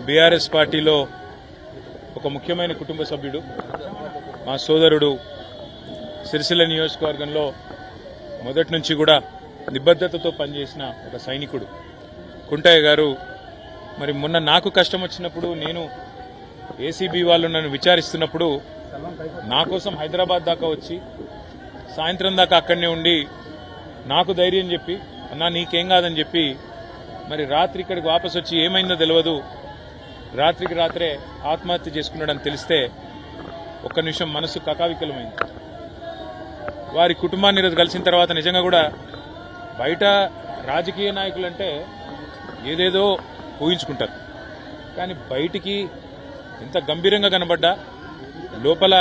BRS పార్టీలో ఒక ముఖ్యమైన కుటుంబ సభ్యుడు, మా సోదరుడు, సిరిసిల్ల నియోజకవర్గంలో మొదటి నుంచి కూడా నిబద్ధతతో పనిచేసిన ఒక సైనికుడు కుంటయ్య గారు మరి మొన్న నాకు కష్టం వచ్చినప్పుడు, నేను ఏసీబీ వాళ్ళు నన్ను విచారిస్తున్నప్పుడు నా కోసం హైదరాబాద్ దాకా వచ్చి సాయంత్రం దాకా అక్కడనే ఉండి నాకు ధైర్యం చెప్పి, అన్నా నీకేం కాదని చెప్పి మరి రాత్రి ఇక్కడికి వాపసు వచ్చి ఏమైందో తెలియదు, రాత్రికి రాత్రే ఆత్మహత్య చేసుకున్నాడని తెలిస్తే ఒక్క నిమిషం మనసు కకావికలమైంది. వారి కుటుంబాన్ని ఈరోజు కలిసిన తర్వాత నిజంగా కూడా బయట రాజకీయ నాయకులంటే ఏదేదో ఊహించుకుంటారు, కానీ బయటికి ఎంత గంభీరంగా కనబడ్డా లోపల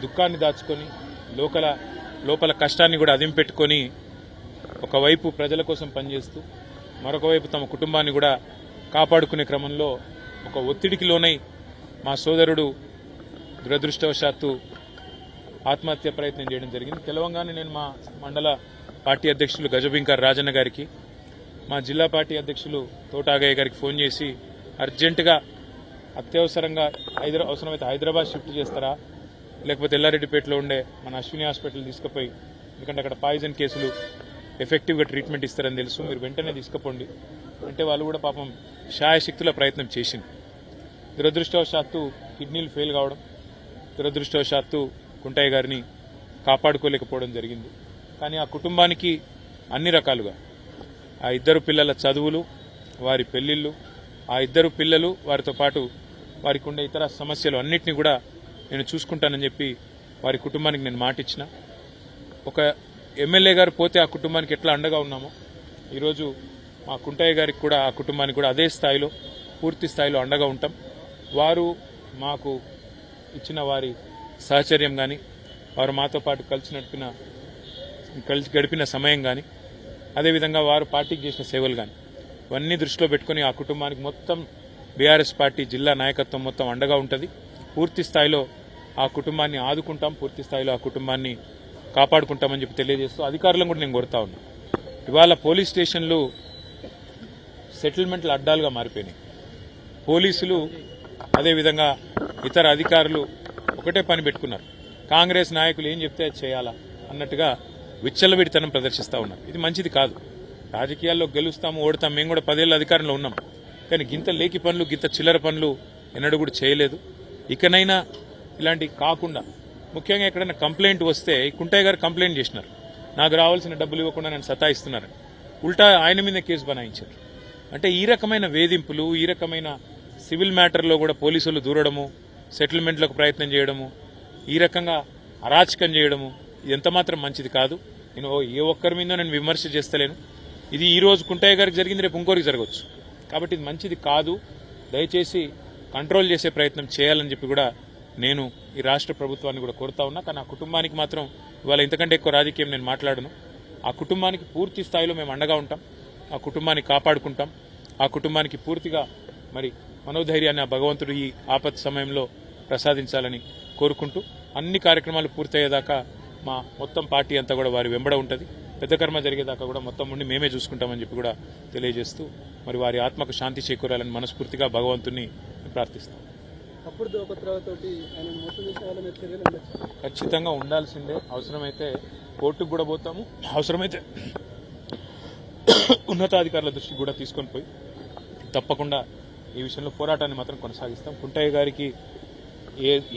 దుఃఖాన్ని దాచుకొని లోపల కష్టాన్ని కూడా అదింపెట్టుకొని ఒకవైపు ప్రజల కోసం పనిచేస్తూ మరొక వైపు తమ కుటుంబాన్ని కూడా కాపాడుకునే క్రమంలో ఒక ఒత్తిడికి లోనై మా సోదరుడు దురదృష్టవశాత్తు ఆత్మహత్య ప్రయత్నం చేయడం జరిగింది. తెలవంగానే నేను మా మండల పార్టీ అధ్యక్షులు గజబింకర్ రాజన్న గారికి, మా జిల్లా పార్టీ అధ్యక్షులు తోటాగయ్య గారికి ఫోన్ చేసి అర్జెంటుగా అత్యవసరంగా అవసరమైతే హైదరాబాద్ షిఫ్ట్ చేస్తారా, లేకపోతే ఎల్లారెడ్డిపేటలో ఉండే మన అశ్విని హాస్పిటల్ తీసుకుపోయి, ఎందుకంటే అక్కడ పాయిజన్ కేసులు ఎఫెక్టివ్గా ట్రీట్మెంట్ ఇస్తారని తెలుసు, మీరు వెంటనే తీసుకుపోండి అంటే వాళ్ళు కూడా పాపం శాయశక్తుల ప్రయత్నం చేసింది. దురదృష్టవశాత్తు కిడ్నీలు ఫెయిల్ కావడం, దురదృష్టవశాత్తు కుంటయ్య గారిని కాపాడుకోలేకపోవడం జరిగింది. కానీ ఆ కుటుంబానికి అన్ని రకాలుగా ఆ ఇద్దరు పిల్లల చదువులు, వారి పెళ్లిళ్ళు, ఆ ఇద్దరు పిల్లలు, వారితో పాటు వారికి ఉండే ఇతర సమస్యలు అన్నింటినీ కూడా నేను చూసుకుంటానని చెప్పి వారి కుటుంబానికి నేను మాటిచ్చిన. ఒక ఎమ్మెల్యే గారు పోతే ఆ కుటుంబానికి ఎట్లా అండగా ఉన్నామో ఈరోజు మా కుంటయ్య గారికి కూడా, ఆ కుటుంబానికి కూడా అదే స్థాయిలో, పూర్తి స్థాయిలో అండగా ఉంటాం. వారు మాకు ఇచ్చిన వారి సహచర్యం కానీ, వారు మాతో పాటు కలిసి గడిపిన సమయం కానీ, అదేవిధంగా వారు పార్టీకి చేసిన సేవలు కానీ, ఇవన్నీ దృష్టిలో పెట్టుకుని ఆ కుటుంబానికి మొత్తం బీఆర్ఎస్ పార్టీ జిల్లా నాయకత్వం మొత్తం అండగా ఉంటుంది. పూర్తి స్థాయిలో ఆ కుటుంబాన్ని ఆదుకుంటాం, పూర్తి స్థాయిలో ఆ కుటుంబాన్ని కాపాడుకుంటామని చెప్పి తెలియజేస్తూ అధికారులను కూడా నేను కోరుతా ఉన్నా. ఇవాళ పోలీస్ స్టేషన్లు సెటిల్మెంట్ల అడ్డాలుగా మారిపోయినాయి. పోలీసులు అదేవిధంగా ఇతర అధికారులు ఒకటే పని పెట్టుకున్నారు, కాంగ్రెస్ నాయకులు ఏం చెప్తే అది చేయాలా అన్నట్టుగా విచ్చలవిడితనం ప్రదర్శిస్తూ ఉన్నారు. ఇది మంచిది కాదు. రాజకీయాల్లో గెలుస్తాము, ఓడతాం, మేము కూడా 10 ఏళ్ల అధికారంలో ఉన్నాం, కానీ గింత లేకి పనులు, గింత చిల్లర పనులు ఎన్నడూ కూడా చేయలేదు. ఇకనైనా ఇలాంటివి కాకుండా, ముఖ్యంగా ఎక్కడైనా కంప్లైంట్ వస్తే, కుంటయ్య గారు కంప్లైంట్ చేసినారు, నాకు రావాల్సిన డబ్బులు ఇవ్వకుండా నేను సతాయిస్తున్నారని, ఉల్టా ఆయన మీద కేసు బనాయించారు. అంటే ఈ రకమైన వేధింపులు, ఈ రకమైన సివిల్ మ్యాటర్లో కూడా పోలీసులు దూరడము, సెటిల్మెంట్లకు ప్రయత్నం చేయడము, ఈ రకంగా అరాచకం చేయడము, ఇది ఎంతమాత్రం మంచిది కాదు. నేను ఏ ఒక్కరి మీద నేను విమర్శ చేస్తలేను. ఇది ఈ రోజు కుంటయ్య గారికి జరిగింది, రేపు ఇంకోరికి జరగవచ్చు. కాబట్టి ఇది మంచిది కాదు. దయచేసి కంట్రోల్ చేసే ప్రయత్నం చేయాలని చెప్పి కూడా నేను ఈ రాష్ట్ర ప్రభుత్వాన్ని కూడా కోరుతా ఉన్నా. కానీ ఆ కుటుంబానికి మాత్రం ఇవాళ ఇంతకంటే ఎక్కువ రాజకీయం నేను మాట్లాడను. ఆ కుటుంబానికి పూర్తి స్థాయిలో మేము అండగా ఉంటాం, ఆ కుటుంబాన్ని కాపాడుకుంటాం, ఆ కుటుంబానికి పూర్తిగా మరి మనోధైర్యాన్ని ఆ భగవంతుడు ఈ ఆపత్ సమయంలో ప్రసాదించాలని కోరుకుంటూ, అన్ని కార్యక్రమాలు పూర్తయ్యేదాకా మా మొత్తం పార్టీ అంతా కూడా వారి వెంబడ ఉంటుంది. పెద్ద కర్మ జరిగేదాకా కూడా మొత్తం ఉండి మేమే చూసుకుంటామని చెప్పి కూడా తెలియజేస్తూ, మరి వారి ఆత్మకు శాంతి చేకూరాలని మనస్ఫూర్తిగా భగవంతుని ప్రార్థిస్తాం. ఖచ్చితంగా ఉండాల్సిందే. అవసరమైతే కోర్టుకు కూడా పోతాము, అవసరమైతే ఉన్నతాధికారుల దృష్టికి కూడా తీసుకొని పోయి తప్పకుండా ఈ విషయంలో పోరాటాన్ని మాత్రం కొనసాగిస్తాం. కుంటయ్య గారికి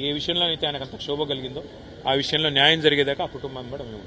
ఏ విషయంలో అయితే ఆయనకు అంత క్షోభ కలిగిందో ఆ విషయంలో న్యాయం జరిగేదాకా ఆ కుటుంబాన్ని కూడా మేము